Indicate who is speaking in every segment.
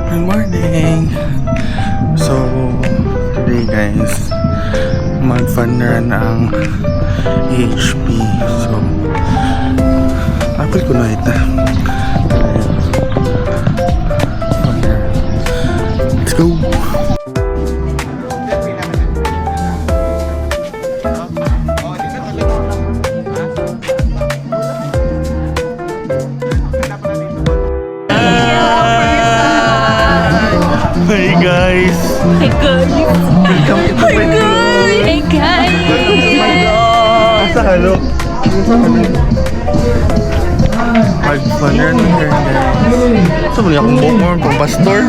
Speaker 1: Good morning! So, today guys, mag-fun run ang HP. So, apple ko na ito. Let's go! Hey guys!
Speaker 2: Hey guys!
Speaker 1: Welcome to my vlog!
Speaker 2: Hey guys!
Speaker 1: Sa halo! Mag-fun run here guys. So, muli akong buhok mo pang pastor.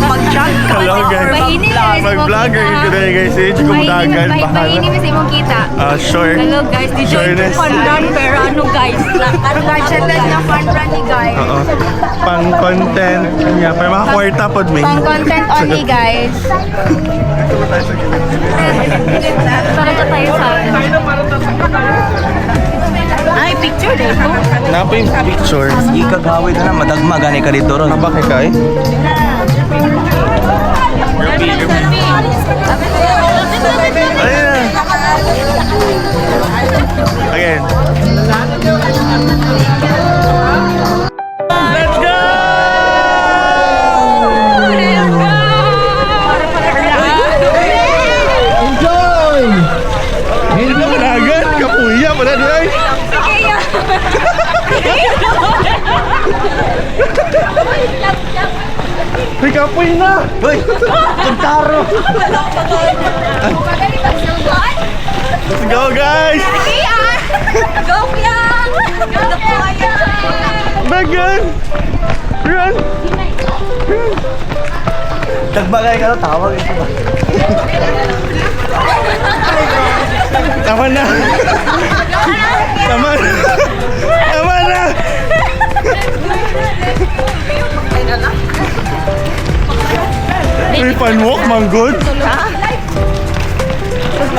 Speaker 2: Mag-vlog ka.
Speaker 1: Hello guys! Mag-vlogger ko na guys. Hindi ko madagal.
Speaker 2: Mahini mo sa imong kita.
Speaker 1: Sure.
Speaker 2: Hello guys, di join ko fun run pero ano guys? Ano guys, challenge na fun run ni guys.
Speaker 1: Oo. Pang content. Yeah, para makakwarta pod may.
Speaker 2: Pang content only guys. Para ka tayo sa ay, picture dito.
Speaker 1: Napa yung picture.
Speaker 3: Ikagawid na madagmagan ka dito ron.
Speaker 1: Bakit kay? Ayan. Again. Let's go!
Speaker 3: Enjoy!
Speaker 1: Hindi na managan. Kapuya pala di ay. May kapoy na!
Speaker 3: Hoy! Kuntaro!
Speaker 1: Let's go guys!
Speaker 2: Go Piang! Go Piang!
Speaker 1: Bagan! Run!
Speaker 3: Dagbagay ka na tawag ito ba?
Speaker 1: Tama na! Tama na! Tama na! May fun walk, man good?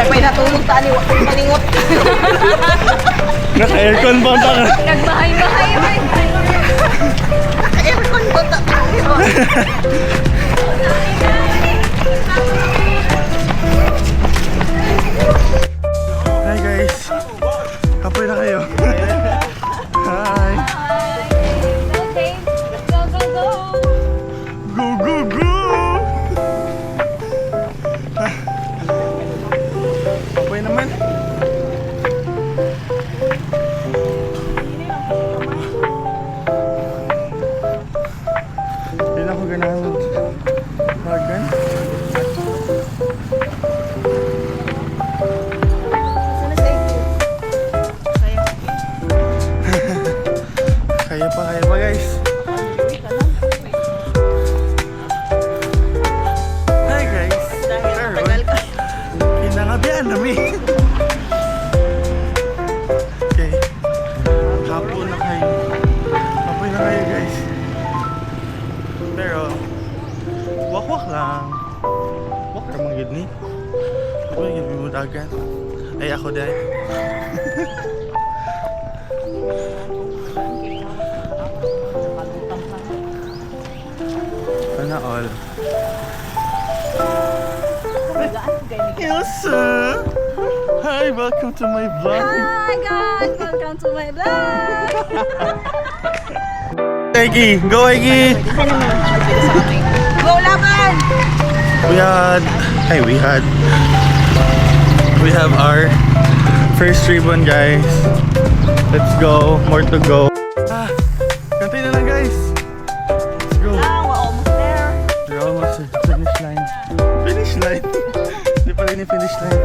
Speaker 2: May natulog tani, wak ko malingot.
Speaker 1: Naka-aircon ba ang taka?
Speaker 2: Nagbahay-bahay. Naka-aircon ba tayo?
Speaker 1: Hi guys! Kapoy na kayo. Hi!
Speaker 2: Okay, go, go, go.
Speaker 1: Go, go, go! Kapoy naman. Hindi na ako ganahan bagan. Kaya pa guys. Hi guys. Kinangabian namin. Okay. Hapon na kayo. Hapon na kayo guys. Pero wak-wak lang. Wak ramang yun ni. Ako yung bimudagan. Ay ako dahil. Sana all. Elsa! Hi, welcome to my vlog.
Speaker 2: Hi guys, welcome to my vlog.
Speaker 1: Egi, go Egi!
Speaker 2: Go laban!
Speaker 1: We have our first ribbon guys. Let's go, more to go. Kantay na lang guys. Let's go.
Speaker 2: We're almost there.
Speaker 1: We're almost at the finish line. Finish line? Hindi pala ni finish line.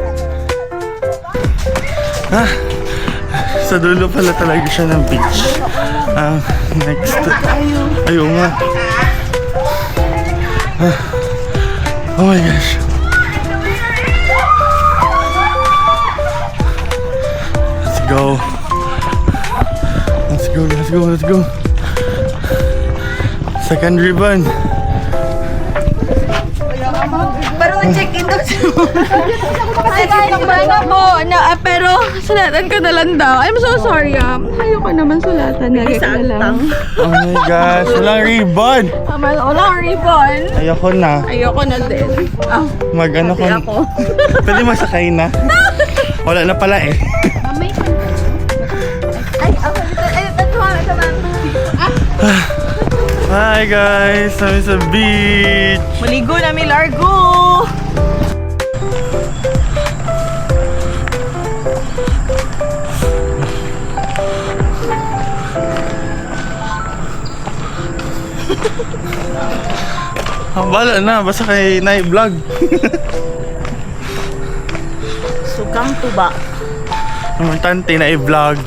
Speaker 1: Sa dulo pala talaga siya ng beach. Next. Ayun nga. Oh my gosh. Let's go. Let's go, let's go, let's go. Second ribbon.
Speaker 2: Pero mag-check-in daw siya. Ay, guys, ano po, pero sulatan ka na lang daw. I'm so sorry, ayoko naman sulatan. Lagi ka na lang.
Speaker 1: Oh my gosh, walang ribbon.
Speaker 2: Walang ribbon.
Speaker 1: Ayoko na.
Speaker 2: Ayoko na din.
Speaker 1: Mag-ano ko.
Speaker 2: Ako.
Speaker 1: Pwede masakay na. Wala na pala eh.
Speaker 2: Ay, ako. Ito.
Speaker 1: Hi guys, kami sa beach.
Speaker 2: Maligo na mi Largo.
Speaker 1: Bala na, basta kay na-vlog.
Speaker 2: Sugang tuba.
Speaker 1: Importante na-vlog.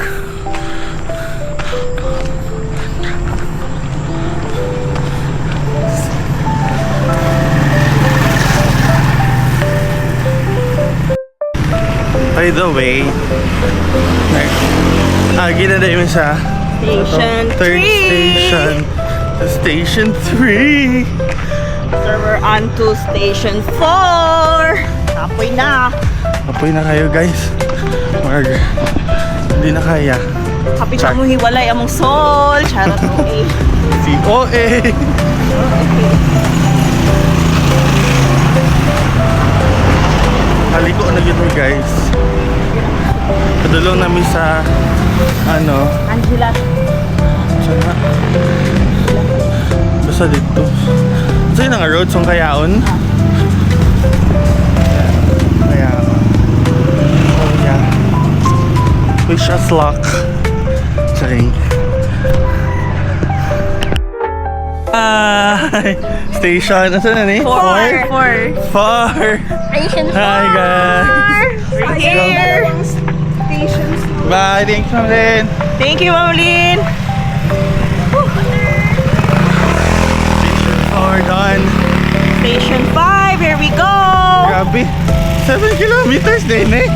Speaker 1: By the way, ginada yun sa
Speaker 2: Station
Speaker 1: third
Speaker 2: 3.
Speaker 1: station. Station 3.
Speaker 2: So we're on to Station 4. Tapoy na.
Speaker 1: Apoy na kayo guys. Hindi na kaya.
Speaker 2: Kapit mo hiwalay among sol. Charot mo eh.
Speaker 1: Si OA. Haliko na yun guys. Padulong namin sa
Speaker 2: Angela.
Speaker 1: sana. Basta dito. So yun ang road song kayaon. Kayaon. Oh yeah. Wish us luck. Charing. Hi! Station. Asan na ni?
Speaker 2: 4.
Speaker 1: 4.
Speaker 2: Station 4.
Speaker 1: Hi guys.
Speaker 2: We're here.
Speaker 1: Bye. Thanks Mamlin.
Speaker 2: Thank you, Mamlin.
Speaker 1: Station 4 done.
Speaker 2: Station 5. Here we go.
Speaker 1: Grabe. 7 kilometers din eh.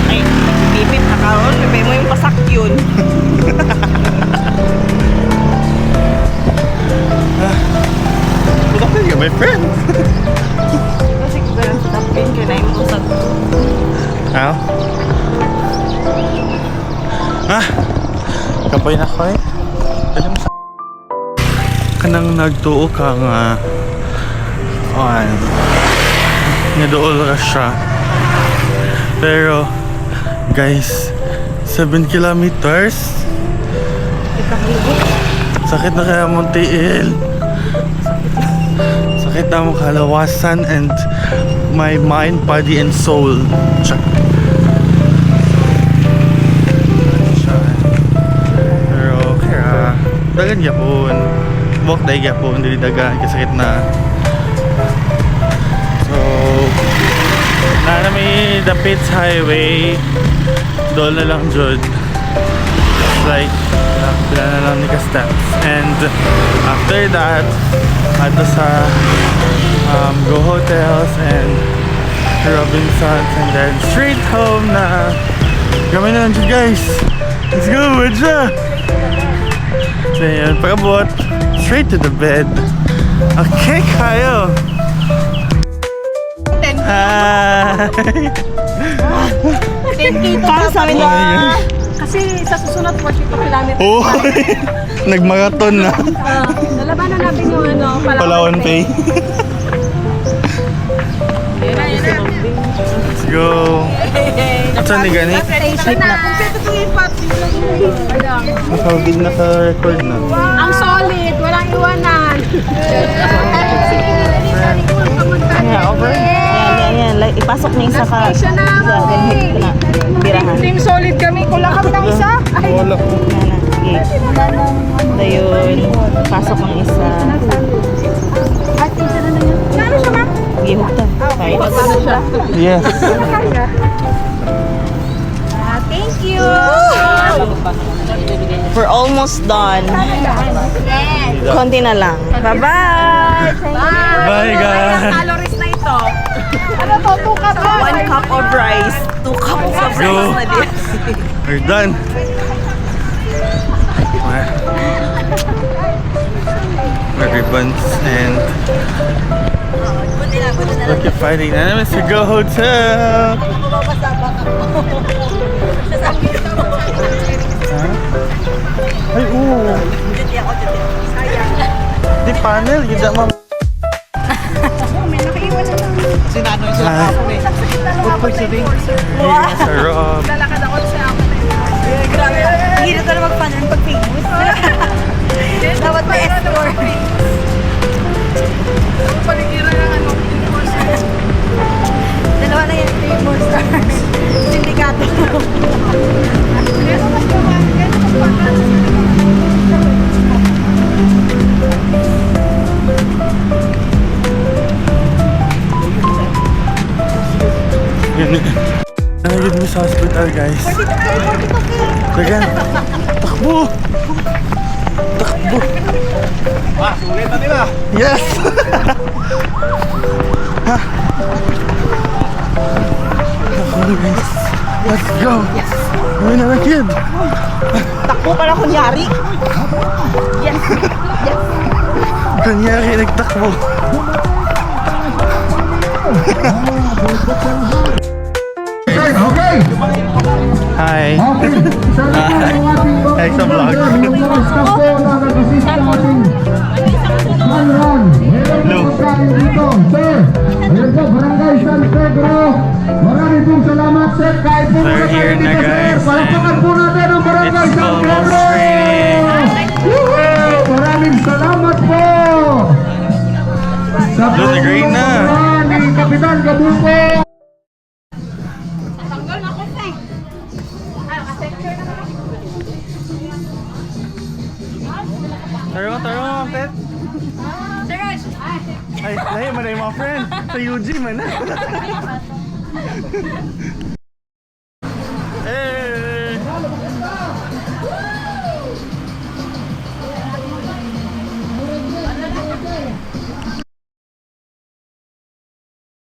Speaker 2: Ay, bibit na karon. Bibay mo yung pasak yun.
Speaker 1: Good afternoon, my friend.
Speaker 2: Kasi kagalan sa tapin. Kaya na yung usag.
Speaker 1: How? Kapoy na ko eh. Pwede mo sa... Kanang nagtuo ka nga... Nga dool ka siya. Pero... Guys... 7 kilometers? Sakit na kaya mong tiil. Sakit na mong kalawasan and my mind, body, and soul. Check. Pero kaya dagan yapon. Walk day yapon, dili dagan kasakit na. So na may Dapits Highway. Doon na lang jud. Like pila na lang ni ka steps. And after that, ato sa Go Hotels and Robinsons, and then straight home na. Kami na lang dyan guys. Let's go, Wedja! So yun, pagabot, straight to the bed. Okay kayo! Hi!
Speaker 2: Para sa amin na. Kasi sa susunod 42 kilometers.
Speaker 1: Oh! Nagmarathon na.
Speaker 2: Nalabanan natin yung
Speaker 1: Palawan Pay. Let's go! Saan ni gani?
Speaker 2: Station na. Kompleto ito yung papi.
Speaker 1: Naka-record na.
Speaker 2: Ang solid. Walang iwanan. Over? Yan. Ipasok niya isa ka. Station na. Birahan. Team solid kami. Kulang kami ng isa.
Speaker 1: Wala.
Speaker 2: Ayun. Pasok ng isa. Ano siya, ma'am? Gihog ta. Ano siya?
Speaker 1: Yes.
Speaker 2: Thank you. We're almost done. Konti na lang. Bye-bye.
Speaker 1: Bye guys.
Speaker 2: Calories na ito. Ano to? 2 cups. 1 cup of rice. 2 cups of
Speaker 1: Go.
Speaker 2: rice na din.
Speaker 1: We're done. My ribbons and You're fighting enemies to go hotel. Huh? Ay, oo. Di panel, ganda ma'am.
Speaker 3: Kasi nanoy sila
Speaker 1: Ah.
Speaker 3: ako eh. Good for saving.
Speaker 1: Sarap.
Speaker 2: Lalakad ako sa ako na yun. Grabe. Hirap na mag-pattern pag famous. Dapat may escort. Paligiran ng ano, enforcer. Dalawa na yan, famous stars. Sindikato. Kaya mas kumang, kaya mas kumang.
Speaker 1: Nagigid mo sa hospital, guys. Dagan. Takbo! Takbo!
Speaker 3: Sulit na nila.
Speaker 1: Yes! Ha? Takbo, guys. Let's go! Gawin na lang, kid!
Speaker 2: Takbo pala kunyari. Yes. Yes.
Speaker 1: Kanyari, nagtakbo.
Speaker 4: Okay.
Speaker 1: Hi!
Speaker 4: Okay.
Speaker 1: Ay, sa vlog. Hello.
Speaker 4: Sir, ayan po, Barangay San Pedro. Maraming pong salamat, sir. Kahit po
Speaker 1: We're here na, guys,
Speaker 4: Palakpakan po natin ang Barangay
Speaker 1: It's
Speaker 4: San
Speaker 1: almost
Speaker 4: Pedro.
Speaker 1: raining.
Speaker 4: Woohoo! Maraming salamat po. Sa
Speaker 1: Doon, nag-rain na.
Speaker 4: ni Kapitan Gabuco.
Speaker 1: Tarong, Ted. Ay, lahi man na yung mga friend. Sa UG man na.